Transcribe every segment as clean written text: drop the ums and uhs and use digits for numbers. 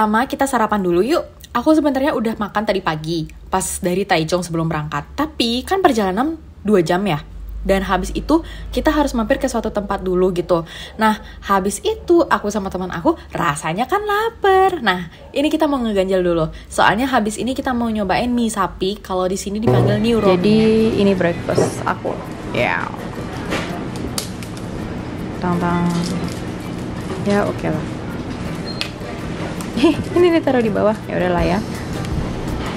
pertama kita sarapan dulu yuk. Aku sebenarnya udah makan tadi pagi, pas dari Taichung sebelum berangkat. Tapi kan perjalanan 2 jam ya. Dan habis itu kita harus mampir ke suatu tempat dulu gitu. Nah, habis itu aku sama teman aku rasanya kan lapar. Nah, ini kita mau ngeganjel dulu. Soalnya habis ini kita mau nyobain mie sapi. Kalau di sini dipanggil Nuro. Jadi ini breakfast aku. Ya. Tang-tang. Ya oke lah. Ini ditaruh di bawah. Ya udahlah ya.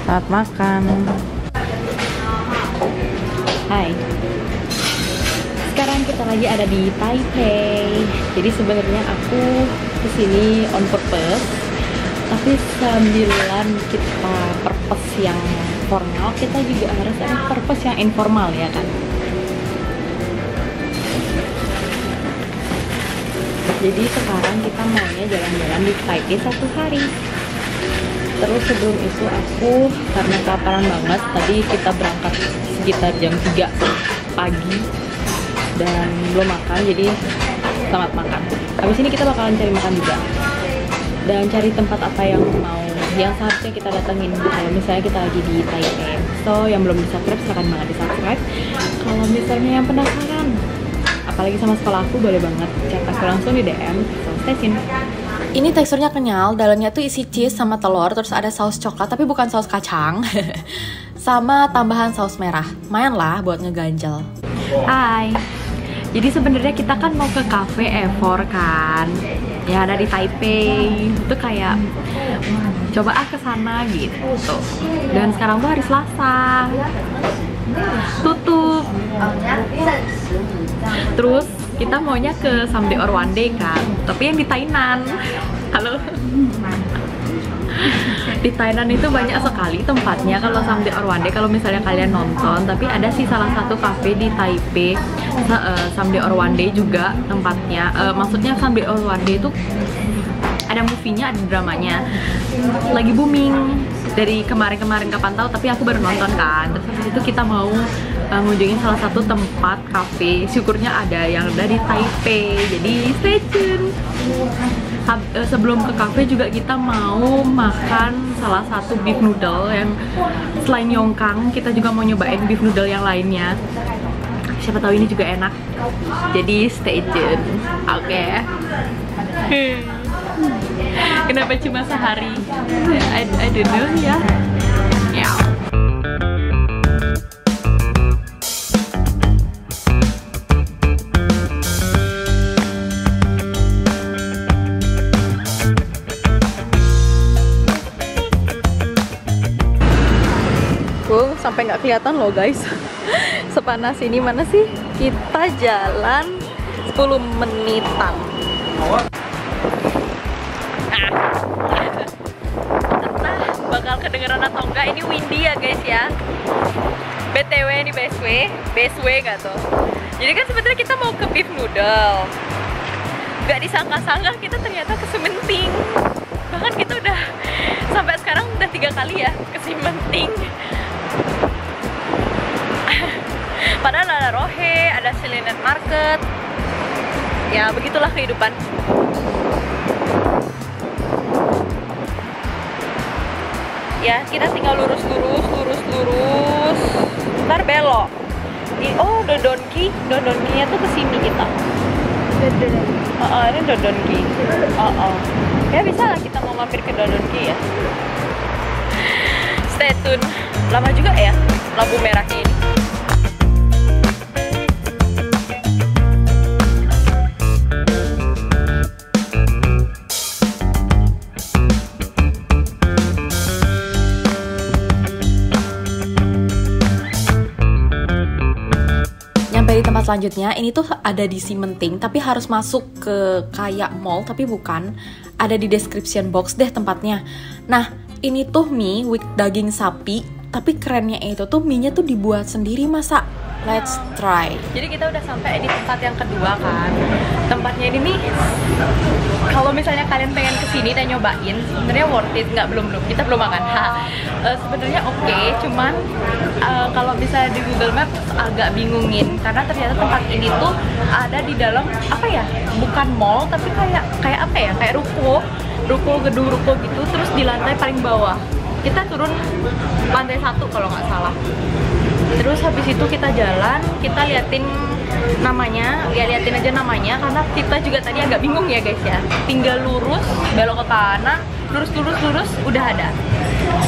Selamat makan. Hai. Sekarang kita lagi ada di Taipei. Jadi sebenarnya aku kesini on purpose, tapi sambilan kita purpose yang formal, kita juga harus ada purpose yang informal ya kan. Jadi sekarang kita maunya jalan-jalan di Taipei 1 hari. Terus sebelum itu aku karena kelaparan banget, tadi kita berangkat sekitar jam 3 pagi dan belum makan, jadi selamat makan. Habis ini kita bakalan cari makan juga dan cari tempat apa yang seharusnya kita datengin kalau misalnya kita lagi di Taipei. So yang belum di subscribe silahkan banget di subscribe. Kalau misalnya yang penasaran apalagi sama sekolah aku, boleh banget chat aku langsung di DM. So stay tune. Ini teksturnya kenyal, dalamnya tuh isi cheese sama telur, terus ada saus coklat tapi bukan saus kacang. Sama tambahan saus merah. Lumayan lah buat ngeganjel. Hai. Jadi sebenarnya kita kan mau ke cafe Evor kan, yang ada di Taipei. Itu kayak coba ke sana gitu. Dan sekarang tuh hari Selasa, tutup. Terus kita maunya ke Someday or One Day kan, tapi yang di Tainan. Halo. Di Thailand itu banyak sekali tempatnya kalau Someday or One Day kalau misalnya kalian nonton. Tapi ada sih salah satu cafe di Taipei, Someday or One Day juga tempatnya. Maksudnya Someday or One Day itu ada movie-nya, ada dramanya, lagi booming dari kemarin-kemarin, kapan tahu, tapi aku baru nonton kan. Terus habis itu kita mau ngunjungin salah satu tempat cafe, syukurnya ada yang dari Taipei, jadi stay tune. Sebelum ke cafe juga kita mau makan salah satu beef noodle yang selain Yongkang, kita juga mau nyobain beef noodle yang lainnya. Siapa tahu ini juga enak. Jadi stay tune. Oke. Kenapa cuma sehari? I don't know ya. Yeah. Sampai nggak kelihatan loh guys. Sepanas ini mana sih? Kita jalan 10 menitan. Entah bakal kedengeran atau enggak, ini windy ya guys ya. BTW ini Bestway gak tuh? Jadi kan sebenarnya kita mau ke beef noodle, gak disangka-sangka kita ternyata ke Sementing. Bahkan kita udah sampai sekarang udah 3 kali ya ke Sementing. Padahal ada Rohe, ada Silinet Market. Ya begitulah kehidupan. Ya kita tinggal lurus. Ntar belok. Oh Dodonki-nya tuh kesini kita. Ini Dodonki. Ya bisa lah kita mau mampir ke Dodonki ya. Stay tune. Lama juga ya lampu merahnya ini. Di tempat selanjutnya, ini tuh ada di Sementing, tapi harus masuk ke kayak mall, tapi bukan. Ada di description box deh tempatnya. Nah, ini tuh mie with daging sapi, Tapi kerennya itu tuh mie-nya tuh dibuat sendiri, masa. Let's try. Jadi kita udah sampai di tempat yang kedua kan. Tempatnya ini nih, kalau misalnya kalian pengen kesini dan nyobain, sebenarnya worth it. Nggak, belum kita belum makan. Sebenarnya oke, cuman kalau bisa di Google Maps agak bingungin karena ternyata tempat ini tuh ada di dalam apa ya? Bukan mall tapi kayak apa ya? Kayak gedung ruko gitu. Terus di lantai paling bawah. Kita turun lantai 1 kalau nggak salah. Terus habis itu kita jalan, kita liatin aja namanya karena kita juga tadi agak bingung ya guys ya. Tinggal lurus, belok ke kanan, lurus udah ada.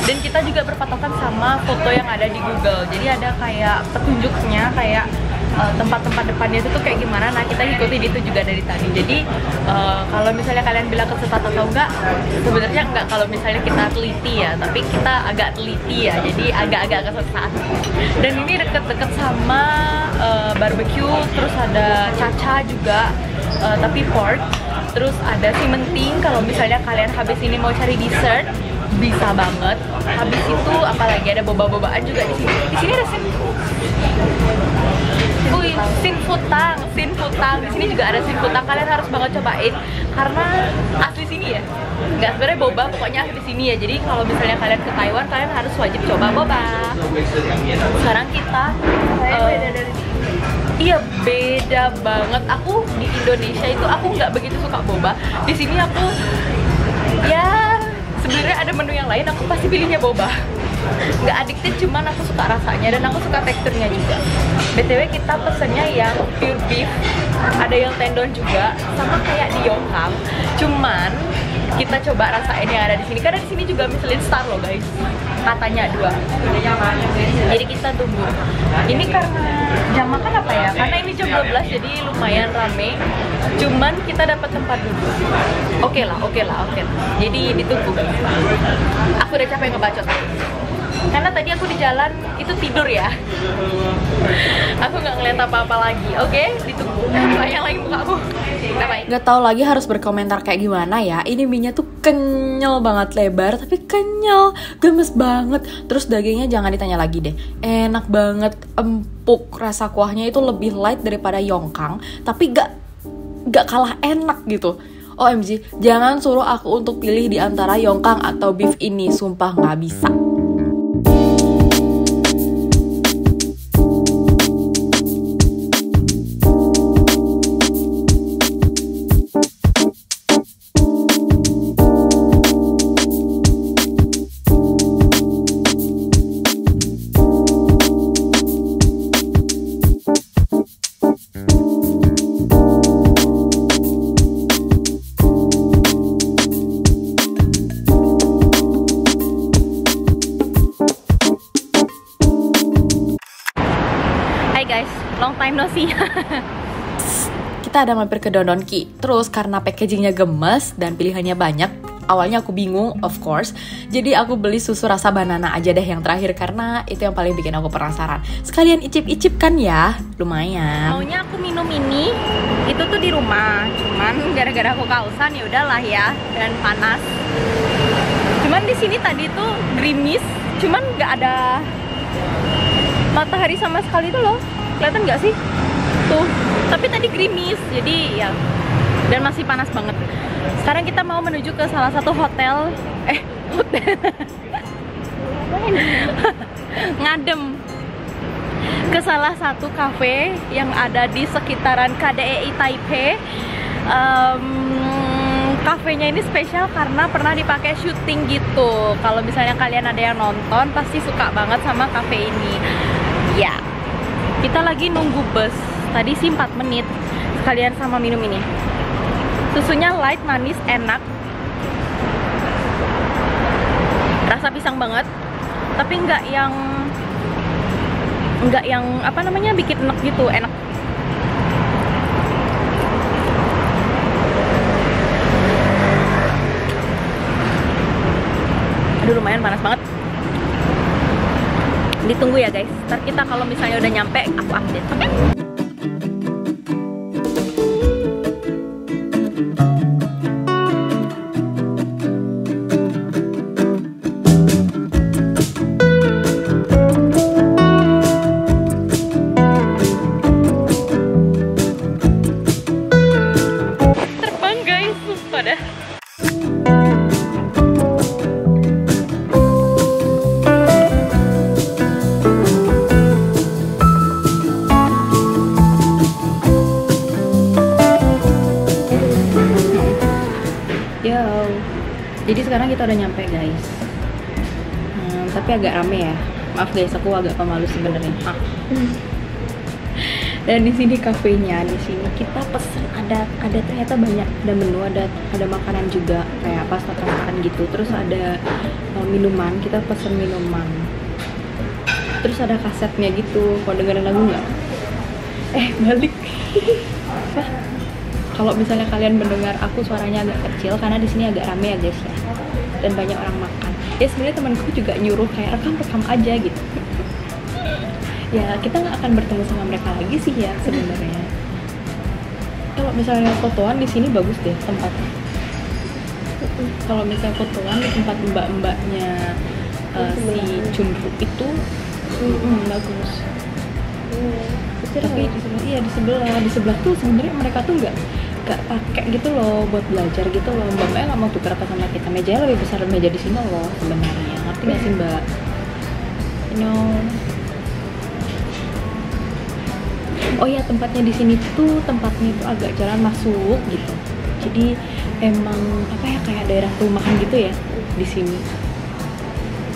Dan kita juga berpatokan sama foto yang ada di Google. Jadi ada kayak petunjuknya, kayak tempat-tempat depannya itu tuh kayak gimana. Nah, kita ikutin itu juga dari tadi. Jadi kalau misalnya kalian bilang kesesat atau enggak, sebenarnya enggak kalau misalnya kita teliti ya, tapi kita agak teliti ya, jadi agak-agak kesesat. Dan ini deket-deket sama barbecue, terus ada caca juga, tapi pork. Terus ada simenting, kalau misalnya kalian habis ini mau cari dessert, bisa banget. Habis itu apalagi ada boba-bobaan juga di sini. Di sini ada sinfutang. Di sini juga ada sinfutang. Kalian harus banget cobain karena asli sini ya. Nggak sebenarnya boba, pokoknya asli sini ya. Jadi kalau misalnya kalian ke Taiwan, kalian harus wajib coba boba. Sekarang kita beda dari iya, beda banget. Aku di Indonesia itu aku nggak begitu suka boba. Di sini aku ya sebenarnya ada menu yang lain, aku pasti pilihnya boba. Nggak addicted, cuman aku suka rasanya dan aku suka teksturnya juga. BTW kita pesennya yang pure beef, ada yang tendon juga, sama kayak di Yongkang. Cuman kita coba rasain yang ada di sini karena di sini juga Michelin star loh guys, katanya 2. Jadi kita tunggu. Ini karena jam makan apa ya? Karena ini jam 12 jadi lumayan rame. Cuman kita dapat tempat duduk. Oke lah. Jadi ditunggu. Aku udah capek ngebacot. Karena tadi aku di jalan itu tidur ya. Aku nggak ngeliat apa-apa lagi. Oke, ditunggu. Bayang lagi mukaku. Gak tau lagi harus berkomentar kayak gimana ya. Ini mie-nya tuh kenyal banget, lebar tapi kenyal, gemes banget. Terus dagingnya jangan ditanya lagi deh, enak banget, empuk. Rasa kuahnya itu lebih light daripada Yongkang, tapi gak kalah enak gitu. OMG, jangan suruh aku untuk pilih di antara Yongkang atau beef ini, sumpah gak bisa. Long time no see. Kita ada mampir ke Don Donki. Terus karena packagingnya gemes dan pilihannya banyak, awalnya aku bingung, of course. Jadi aku beli susu rasa banana aja deh yang terakhir karena itu yang paling bikin aku penasaran. Sekalian icip-icip kan ya, lumayan. Maunya aku minum ini, itu tuh di rumah. Cuman gara-gara aku kausan ya udahlah ya, dan panas. Cuman di sini tadi tuh gerimis, cuman nggak ada matahari sama sekali tuh loh. Kelihatan nggak sih? Tuh, tapi tadi gerimis, jadi ya, dan masih panas banget. Sekarang kita mau menuju ke salah satu hotel, ngadem ke salah satu cafe yang ada di sekitaran KDEI Taipei. Kafenya ini spesial karena pernah dipakai syuting gitu. Kalau misalnya kalian ada yang nonton, pasti suka banget sama cafe ini. Ya. Kita lagi nunggu bus, tadi sih 4 menit. Sekalian sama minum ini. Susunya light, manis, enak. Rasa pisang banget, tapi nggak yang apa namanya bikin enak gitu, enak. Aduh, lumayan panas banget. Ditunggu ya guys, ntar kita kalau misalnya udah nyampe aku update, oke? Jadi sekarang kita udah nyampe guys. Tapi agak rame ya. Maaf guys, aku agak pemalu sebenarnya. Dan di sini kafenya, di sini kita pesen ada ternyata banyak, ada menu, ada makanan juga kayak pasta makan gitu. Terus ada minuman, kita pesen minuman. Terus ada kasetnya gitu. Mau dengerin lagu nggak? Balik. Kalau misalnya kalian mendengar aku suaranya agak kecil karena di sini agak rame ya guys ya. Dan banyak orang makan. Ya sebenarnya temanku juga nyuruh kayak rekam aja gitu. Ya kita nggak akan bertemu sama mereka lagi sih ya sebenarnya. Kalau misalnya fotoan di sini bagus deh tempatnya. Kalau misalnya fotoan di tempat mbak-mbaknya si Chunru itu bagus. Tapi di sebelah tuh sebenarnya mereka tuh nggak pakai gitu loh buat belajar gitu loh. Mbaknya nggak mau tukar apa sama kita. Mejanya lebih besar meja di sini loh sebenarnya. Ngerti nggak sih mbak? Oh ya, tempatnya di sini tuh tempatnya itu agak jalan masuk gitu. Jadi emang kayak daerah rumahan gitu ya di sini.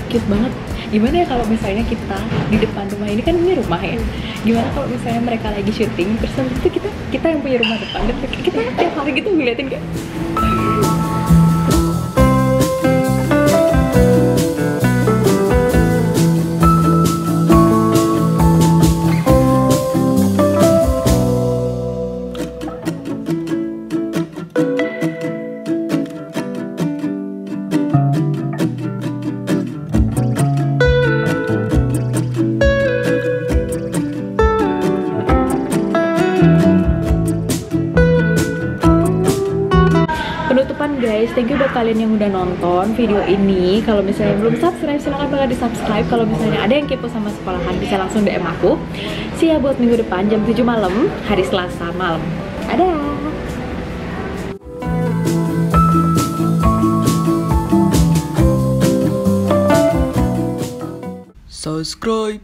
Cute banget. Gimana ya kalau misalnya kita di depan rumah ini, kan ini rumah ya. Gimana kalau misalnya mereka lagi syuting terus habis itu kita yang punya rumah depan dan kita tiap hari gitu ngeliatin kayak. Penutupan guys, thank you buat kalian yang udah nonton video ini. Kalau misalnya belum subscribe, silahkan banget di subscribe. Kalau misalnya ada yang kepo sama sekolahan, bisa langsung DM aku. See ya buat minggu depan jam 7 malam, hari Selasa malam. Dadah. Subscribe.